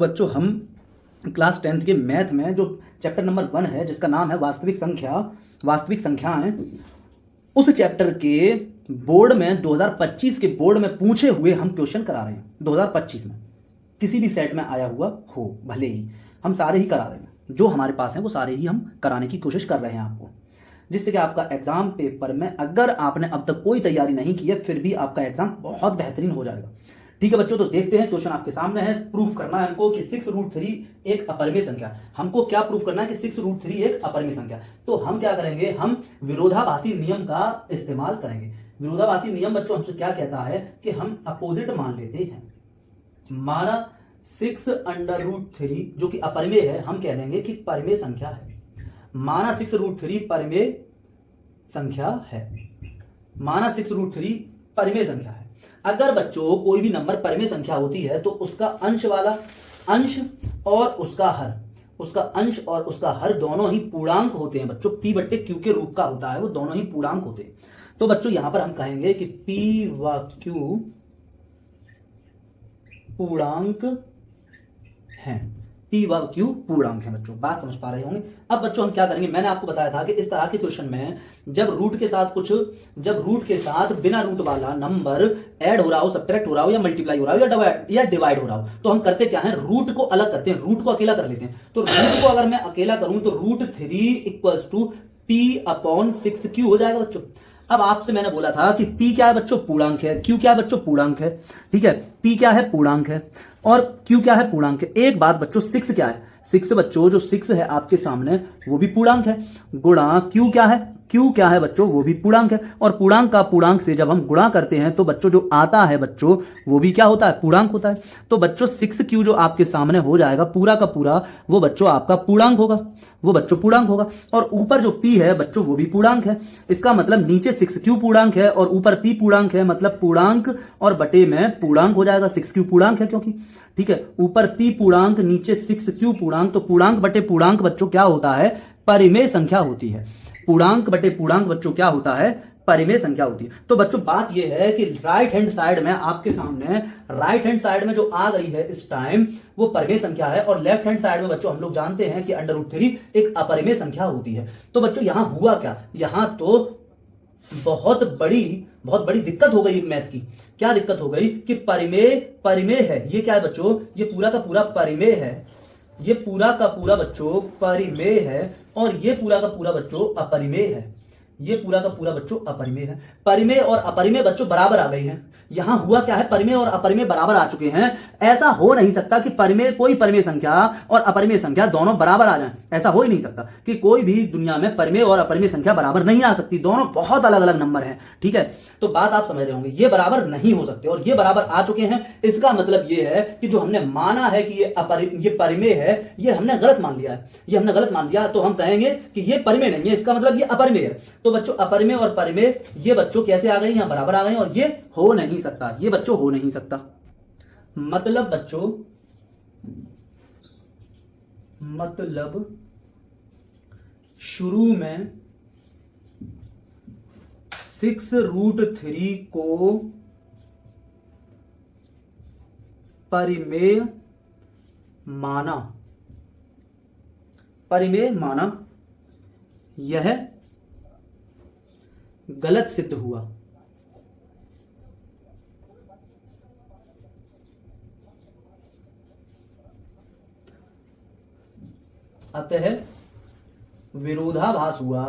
बच्चों हम class 10th के मैथ में जो चैप्टर नंबर 1 है जिसका नाम है वास्तविक संख्याएं, उस चैप्टर के बोर्ड में 2025 के बोर्ड में पूछे हुए हम क्वेश्चन करा रहे हैं। 2025 में किसी भी सेट में आया हुआ हो, भले ही हम सारे ही करा रहे हैं, जो हमारे पास है वो सारे ही हम कराने की कोशिश कर रहे हैं आपको, जिससे कि आपका एग्जाम पेपर में अगर आपने अब तक कोई तैयारी नहीं की है फिर भी आपका एग्जाम बहुत बेहतरीन हो जाएगा। ठीक है बच्चों, तो देखते हैं क्वेश्चन आपके सामने है। प्रूफ करना है हमको कि 6√3 एक अपरिमेय संख्या। हमको क्या प्रूफ करना है कि 6√3 एक अपरिमेय संख्या। तो हम क्या करेंगे, हम विरोधाभासी नियम का इस्तेमाल करेंगे। विरोधाभासी नियम बच्चों हमसे क्या कहता है कि हम अपोजिट मान लेते हैं। माना 6√3 जो कि अपरिमेय है, हम कह देंगे कि परिमेय संख्या है। माना 6√3 परिमेय संख्या है। माना 6√3 परिमेय संख्या है। अगर बच्चों कोई भी नंबर परिमेय संख्या होती है तो उसका अंश और उसका हर दोनों ही पूर्णांक होते हैं बच्चों। p बट्टे q के रूप का होता है, वो दोनों ही पूर्णांक होते हैं। तो बच्चों यहां पर हम कहेंगे कि p व q पूर्णांक हैं। p व q पूर्णांक हैं बच्चों, बात समझ पा रहे होंगे। अब बच्चों हम क्या करेंगे, मैंने आपको बताया था कि इस तरह के क्वेश्चन में जब रूट के साथ बिना रूट वाला नंबर ऐड हो रहा हो, सब्ट्रैक्ट हो रहा हो या मल्टीप्लाई हो रहा हो या डिवाइड हो रहा हो, तो हम करते क्या है, रूट को अलग करते हैं, रूट को अकेला कर लेते हैं। तो रूट को अगर मैं अकेला करूं तो √3 = p/6q हो जाएगा बच्चों। अब आपसे मैंने बोला था कि p क्या है बच्चों, पूर्णांक है। q क्या है बच्चों, पूर्णांक है। ठीक है, p क्या है, पूर्णांक है, और q क्या है, पूर्णांक है। एक बात बच्चों, 6 क्या है, 6 बच्चों जो 6 है आपके सामने वो भी पूर्णांक है। गुणा q क्या है, q क्या है बच्चों, वो भी पूर्णांक है। और पूर्णांक का पूर्णांक से जब हम गुणा करते हैं तो बच्चों जो आता है बच्चों वो भी क्या होता है, पूर्णांक होता है। तो बच्चों 6q जो आपके सामने हो जाएगा पूरा का पूरा, वो बच्चों आपका पूर्णांक होगा, और ऊपर जो p है बच्चों वो भी पूर्णांक है। इसका मतलब नीचे 6q पूर्णांक है और ऊपर p पूर्णांक है, मतलब पूर्णांक और बटे में पूर्णांक हो जाएगा। 6q पूर्णांक है क्योंकि, ठीक है, ऊपर p पूर्णांक नीचे 6q पूर्णांक, तो पूर्णांक बटे पूर्णांक बच्चों क्या होता है, परिमेय संख्या होती है। पूर्णांक बटे पूर्णांक बच्चों क्या होता है, परिमेय संख्या होती है। तो बच्चों बात यह है कि राइट हैंड साइड में आपके सामने, राइट हैंड साइड में जो आ गई है इस टाइम वो परिमेय संख्या है, और लेफ्ट हैंड साइड में बच्चों हम लोग जानते हैं कि √3 एक अपरिमेय संख्या होती है। तो बच्चों यहां हुआ क्या, यहां तो बहुत बड़ी दिक्कत हो गई मैथ की। क्या दिक्कत हो गई कि परिमेय है। ये क्या है बच्चों, ये पूरा का पूरा परिमेय है, ये पूरा का पूरा बच्चों परिमेय है, और ये पूरा का पूरा बच्चों अपरिमेय है। ये पूरा का पूरा बच्चों अपरिमेय है। परिमेय और अपरिमेय बच्चों बराबर आ गए हैं। यहां हुआ क्या है, परिमेय और अपरिमेय बराबर आ चुके हैं। ऐसा हो नहीं सकता कि कोई परिमेय संख्या और अपरिमेय संख्या दोनों बराबर आ जाएं। ऐसा हो ही नहीं सकता कि कोई भी दुनिया में परिमेय और अपरिमेय संख्या बराबर नहीं आ सकती। दोनों बहुत अलग अलग नंबर हैं। ठीक है, तो बात आप समझ रहे होंगे, ये बराबर नहीं हो सकते और ये बराबर आ चुके हैं। इसका मतलब ये है कि जो हमने माना है कि ये परिमेय है, ये हमने गलत मान लिया है। तो हम कहेंगे कि ये परिमेय नहीं है, इसका मतलब ये अपरिमेय है। तो बच्चों अपरिमेय और परिमेय ये बच्चों कैसे आ गए, यहां बराबर आ गए, और ये हो नहीं सकता, ये बच्चों हो नहीं सकता। मतलब शुरू में 6√3 को परिमेय माना, यह गलत सिद्ध हुआ। अतः विरोधाभास हुआ।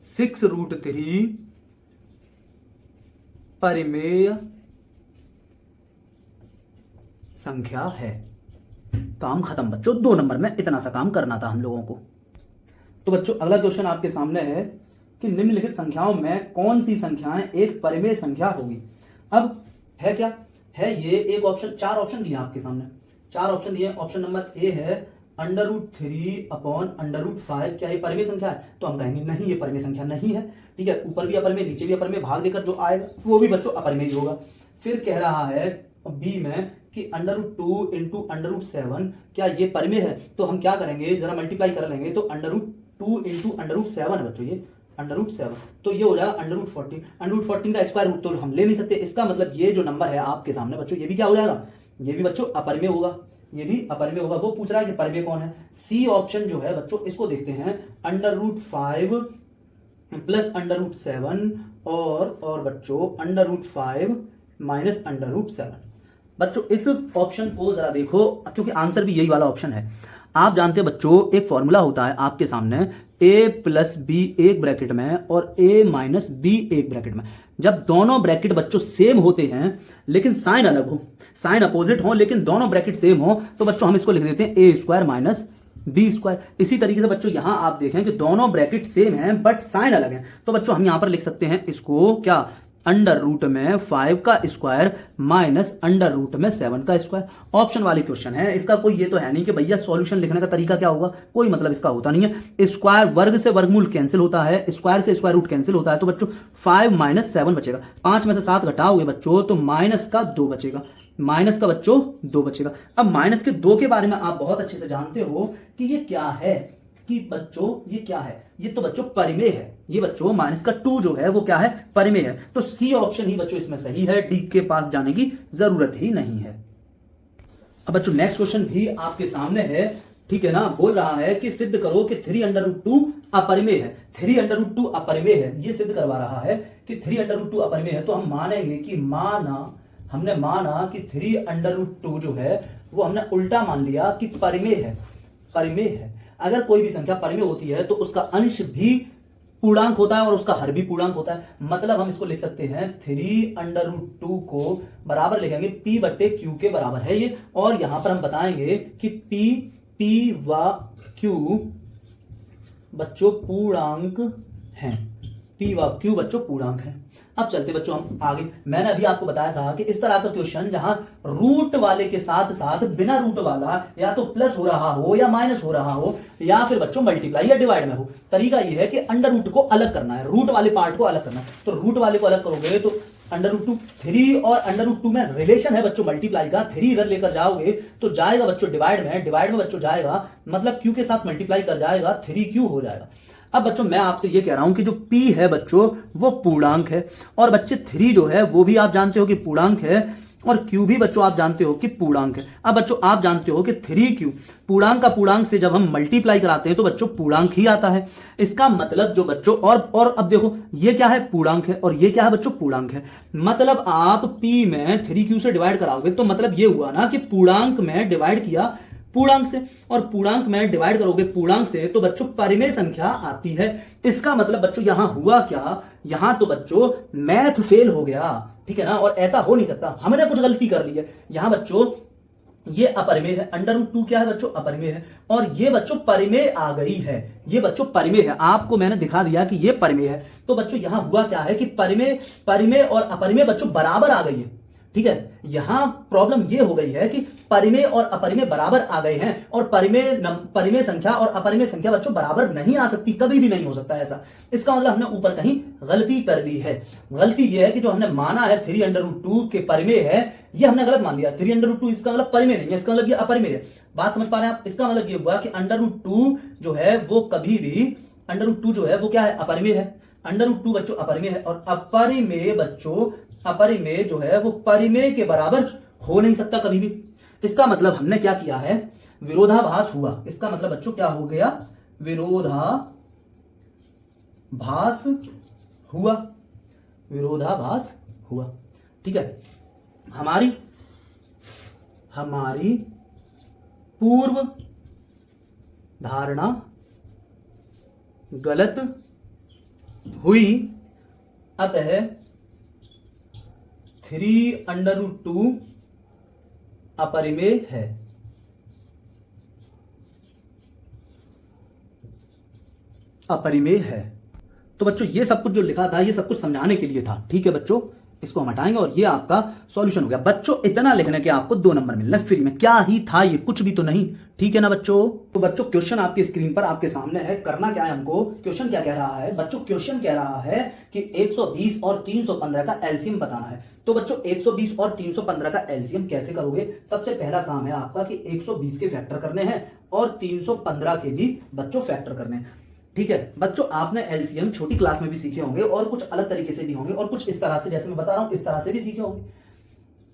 √3 परिमेय संख्या है। काम खत्म बच्चों, 2 नंबर में इतना सा काम करना था हम लोगों को। तो बच्चों अगला क्वेश्चन आपके सामने है कि निम्नलिखित संख्याओं में कौन सी संख्याएं एक परिमेय संख्या होगी। अब है क्या है, ये एक ऑप्शन, 4 ऑप्शन दिए आपके सामने, 4 ऑप्शन दिए। ऑप्शन नंबर ए है √3/√5। क्या ये परिमेय संख्या है, तो हम कहेंगे नहीं, ये परिमेय संख्या नहीं है। ठीक है, ऊपर भी अपरिमेय नीचे भी अपरिमेय, भाग देकर जो आएगा वो भी बच्चों अपरिमेय होगा। फिर कह रहा है बी में कि √2 × √7, क्या ये परिमेय है, तो हम क्या करेंगे, जरा मल्टीप्लाई कर लेंगे तो √2 × √7 है बच्चों, ये √7, तो ये हो जाएगा √14। √14 का स्क्वायर रूट तो हम ले नहीं सकते, इसका मतलब ये जो नंबर है आपके सामने बच्चों, ये भी क्या हो जाएगा, ये भी बच्चों अपर में होगा, ये भी अपर में होगा। वो पूछ रहा है कि परिमेय कौन है, सी ऑप्शन जो है बच्चों, इसको देखते हैं, √5 प्लस √7 और बच्चों √5 माइनस √7। बच्चों इस ऑप्शन को जरा देखो, क्योंकि आंसर भी यही वाला ऑप्शन है। आप जानते हैं बच्चों, एक फॉर्मूला होता है आपके सामने, a प्लस बी एक ब्रैकेट में और a माइनस बी एक ब्रैकेट में। जब दोनों ब्रैकेट बच्चों सेम होते हैं लेकिन साइन अलग हो, साइन अपोजिट हो लेकिन दोनों ब्रैकेट सेम हो, तो बच्चों हम इसको लिख देते हैं a² माइनस b²। इसी तरीके से बच्चों यहां आप देखें कि दोनों ब्रैकेट सेम हैं बट साइन अलग है, तो बच्चों हम यहां पर लिख सकते हैं इसको क्या, √5 का स्क्वायर माइनस √7 का स्क्वायर। ऑप्शन वाली क्वेश्चन है, इसका कोई ये तो है नहीं कि भैया सॉल्यूशन लिखने का तरीका क्या होगा, कोई मतलब इसका होता नहीं है। स्क्वायर वर्ग से वर्गमूल कैंसिल होता है, स्क्वायर से स्क्वायर रूट कैंसिल होता है, तो बच्चों 5 माइनस 7 बचेगा। 5 में से 7 घटाओगे बच्चों तो माइनस का 2 बचेगा, माइनस का बच्चों 2 बचेगा। अब माइनस के 2 के बारे में आप बहुत अच्छे से जानते हो कि ये क्या है, कि बच्चों ये क्या है, ये तो बच्चों परिमेय है, ये बच्चों माइनस का 2 जो है वो क्या है, परिमेय है। तो सी ऑप्शन ही बच्चों इसमें सही है, डी के पास जाने की जरूरत ही नहीं है। अब बच्चों नेक्स्ट क्वेश्चन भी आपके सामने है, ठीक है ना, बोल रहा है कि सिद्ध करो कि 3√2 अपरिमेय है। 3√2 अपरिमेय है, ये सिद्ध करवा रहा है कि 3√2 अपरिमेय है। तो हम मानेंगे कि हमने माना कि 3√2 जो है वो हमने उल्टा मान लिया कि परिमेय है, परिमेय है। अगर कोई भी संख्या परिमेय होती है तो उसका अंश भी पूर्णांक होता है और उसका हर भी पूर्णांक होता है। मतलब हम इसको लिख सकते हैं 3√2 को बराबर लिखेंगे p/q के बराबर है ये, और यहां पर हम बताएंगे कि p व q बच्चों पूर्णांक हैं, p व q बच्चों पूर्णांक हैं। अब चलते बच्चों हम आगे। मैंने अभी आपको बताया था कि इस तरह का क्वेश्चन जहां रूट वाले के साथ साथ बिना रूट वाला या तो प्लस हो रहा हो या माइनस हो रहा हो या फिर बच्चों मल्टीप्लाई या डिवाइड में हो, तरीका यह है कि अंडर रूट को अलग करना है, रूट वाले पार्ट को अलग करना है। तो रूट वाले को अलग करोगे तो √2 3 और √2 में रिलेशन है बच्चों मल्टीप्लाई का, 3 इधर लेकर जाओगे तो जाएगा बच्चों डिवाइड में बच्चों जाएगा, मतलब q के साथ मल्टीप्लाई कर जाएगा, 3q हो जाएगा। अब बच्चों मैं आपसे ये कह रहा हूं कि जो p है बच्चों वो पूर्णांक है, और बच्चे 3 जो है वो भी आप जानते हो कि पूर्णांक है, और q भी बच्चों आप जानते हो कि पूर्णांक है। अब बच्चों आप जानते हो कि 3q पूर्णांक का पूर्णांक से जब हम मल्टीप्लाई कराते हैं तो बच्चों पूर्णांक ही आता है। इसका मतलब जो बच्चों और अब देखो ये क्या है, पूर्णांक है, और ये क्या है बच्चों, पूर्णांक है। मतलब आप p में 3q से डिवाइड कराओगे तो मतलब ये हुआ ना कि पूर्णांक में डिवाइड किया पूर्णांक से, और पूर्णांक में डिवाइड करोगे पूर्णांक से तो बच्चों परिमेय संख्या आती है। इसका मतलब बच्चों यहां हुआ क्या, यहां तो बच्चों मैथ फेल हो गया, ठीक है ना, और ऐसा हो नहीं सकता, हमने कुछ गलती कर ली है। यहां बच्चों ये अपरिमेय है, √2 क्या है बच्चों, अपरिमेय है, और ये बच्चों परिमेय आ गई है, ये बच्चों परिमेय है, आपको मैंने दिखा दिया कि ये परिमेय है। तो बच्चों यहां हुआ क्या है कि परिमेय और अपरिमेय बच्चों बराबर आ गई है, ठीक है। यहां प्रॉब्लम ये हो गई है कि परिमेय और अपरिमेय बराबर आ गए हैं, और परिमेय संख्या और अपरिमेय संख्या बच्चों बराबर नहीं आ सकती, कभी भी नहीं हो सकता ऐसा। इसका मतलब हमने ऊपर कहीं गलती कर ली है। गलती ये है कि जो हमने माना है 3√2 के परिमेय है, ये हमने गलत मान लिया। 3√2 इसका मतलब परिमेय नहीं है, इसका मतलब ये अपरिमेय है। बात समझ पा रहे हैं आप? इसका मतलब ये हुआ कि √2 जो है वो कभी भी √2 जो है वो क्या है, अपरिमेय है। √2 बच्चों अपरिमेय है, और अपरिमेय बच्चों अपरिमेय जो है वो परिमेय के बराबर हो नहीं सकता कभी भी। इसका मतलब हमने क्या किया है, विरोधाभास हुआ। इसका मतलब बच्चों क्या हो गया, विरोधाभास हुआ, विरोधाभास हुआ, ठीक है। हमारी पूर्व धारणा गलत हुई, अतः 3√2 अपरिमेय है। अपरिमेय है। तो बच्चों ये सब कुछ जो लिखा था ये सब कुछ समझाने के लिए था, ठीक है बच्चों। इसको हम हटाएंगे और ये आपका सॉल्यूशन हो गया। बच्चों इतना लिखने के आपको 2 नंबर मिल रहे हैं फ्री में। क्या ही था ये, कुछ भी तो नहीं, ठीक है ना बच्चों। तो बच्चों क्वेश्चन आपकी स्क्रीन पर आपके सामने है। करना क्या है हमको, क्वेश्चन क्या कह रहा है बच्चों, क्वेश्चन कह रहा है कि 120 और 315 का एलसीएम बताना है। तो बच्चों 120 और 315 का एलसीएम कैसे करोगे, सबसे पहला काम है आपका कि 120 के फैक्टर करने हैं और 315 के भी बच्चों फैक्टर करने हैं। ठीक है बच्चों, आपने एलसीएम छोटी क्लास में भी सीखे होंगे और कुछ अलग तरीके से भी होंगे और कुछ इस तरह से जैसे मैं बता रहा हूं इस तरह से भी सीखे होंगे,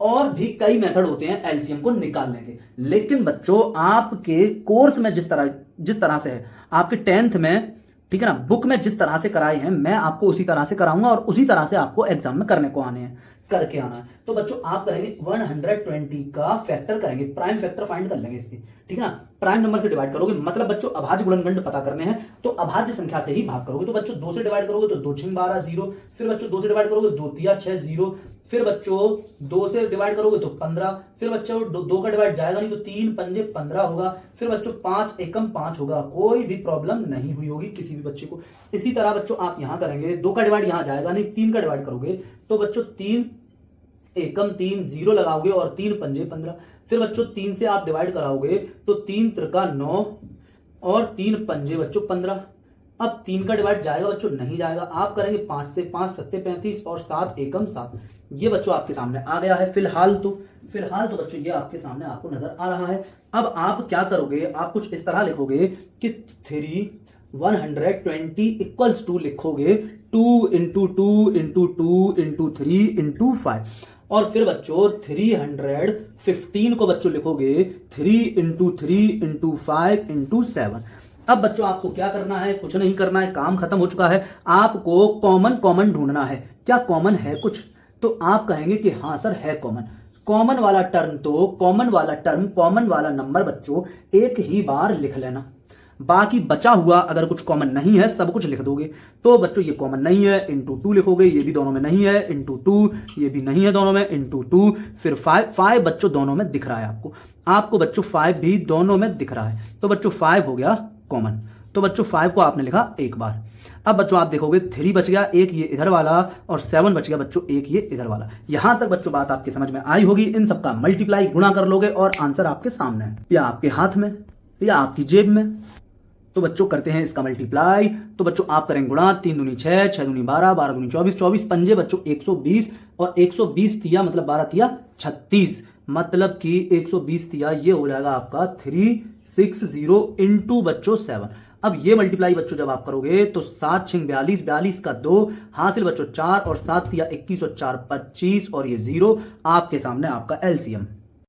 और भी कई मेथड होते हैं एलसीएम को निकालने के। लेकिन बच्चों आपके कोर्स में जिस तरह से है, आपके 10th में, ठीक है ना, बुक में जिस तरह से कराए हैं, मैं आपको उसी तरह से कराऊंगा और उसी तरह से आपको एग्जाम में करने को आने हैं, करके आना है। तो बच्चों आप करेंगे 120 का फैक्टर करेंगे, प्राइम फैक्टर फाइंड कर लेंगे इसकी, ठीक है ना, प्राइम नंबर से डिवाइड करोगे, मतलब बच्चों अभाज्य गुणनखंड पता करने हैं तो अभाज्य संख्या से ही भाग करोगे। तो बच्चों 2 से डिवाइड करोगे तो 2 6 12 0, फिर बच्चों 2 से डिवाइड करोगे 2 3 6 0, फिर बच्चों 2 से डिवाइड करोगे तो 15, फिर बच्चों 2 का डिवाइड जाएगा नहीं तो 3 पंजे 15 होगा, फिर बच्चों 5 एकम 5 होगा, कोई भी प्रॉब्लम नहीं हुई होगी किसी भी बच्चे को। इसी तरह बच्चों आप यहां करेंगे, 2 का डिवाइड यहां जाएगा नहीं, 3 का डिवाइड करोगे तो बच्चों 3 एकम 3 0 लगाओगे और 3 पंजे 15, फिर बच्चों 3 से आप डिवाइड कराओगे तो 3 त्रिका 9 और 3 पंजे बच्चों 15। अब 3 का डिवाइड जाएगा बच्चों, नहीं जाएगा, आप करेंगे 5 से 5 7 35 और 7 एकम 7। ये बच्चों आपके सामने आ गया है फिलहाल तो बच्चों ये आपके सामने आपको नजर आ रहा है। अब आप क्या करोगे, आप कुछ इस तरह लिखोगे कि 120 इक्वल्स टू लिखोगे 2 इंटू 2 इंटू 2 इंटू 3 इंटू 5, और फिर बच्चों 315 को बच्चों लिखोगे 3 इंटू 3 इंटू 5 इंटू 7। अब बच्चों आपको क्या करना है, कुछ नहीं करना है, काम खत्म हो चुका है। आपको कॉमन ढूंढना है, क्या कॉमन है कुछ, तो आप कहेंगे कि हाँ सर है कॉमन वाला टर्म, कॉमन वाला नंबर बच्चों एक ही बार लिख लेना, बाकी बचा हुआ अगर कुछ कॉमन नहीं है सब कुछ लिख दोगे। तो बच्चों ये कॉमन नहीं है, इंटू 2 लिखोगे, ये भी दोनों में नहीं है, इंटू 2, ये भी नहीं है दोनों में, इंटू 2, फिर 5 बच्चों दोनों में दिख रहा है आपको बच्चों 5 भी दोनों में दिख रहा है, तो बच्चों 5 हो गया कॉमन। तो बच्चों 5 को आपने लिखा एक बार। अब बच्चों आप देखोगे 3 बच गया, एक ये इधर वाला, और 7 बच गया बच्चों, एक ये इधर वाला। यहां तक बच्चों बात आपके समझ में आई होगी। इन सबका मल्टीप्लाई गुणा कर लोगे और आंसर आपके सामने है, या आपके हाथ में या आपकी जेब में। तो बच्चों करते हैं इसका मल्टीप्लाई। तो बच्चों आप करेंगे गुणा, 3 दूनी 6, 6 दूनी 12, 12 दूनी 24, 24 पंजे बच्चों 120, और 120 तिया मतलब 12 तिया 36, मतलब कि 120 तिया ये हो जाएगा आपका 360 इंटू बच्चों 7। अब ये मल्टीप्लाई बच्चों जब आप करोगे तो 7 6 42, 42 का 2 हासिल बच्चों 4, और 7 तिया 21 और 4 25, और ये 0 आपके सामने आपका एलसीएम।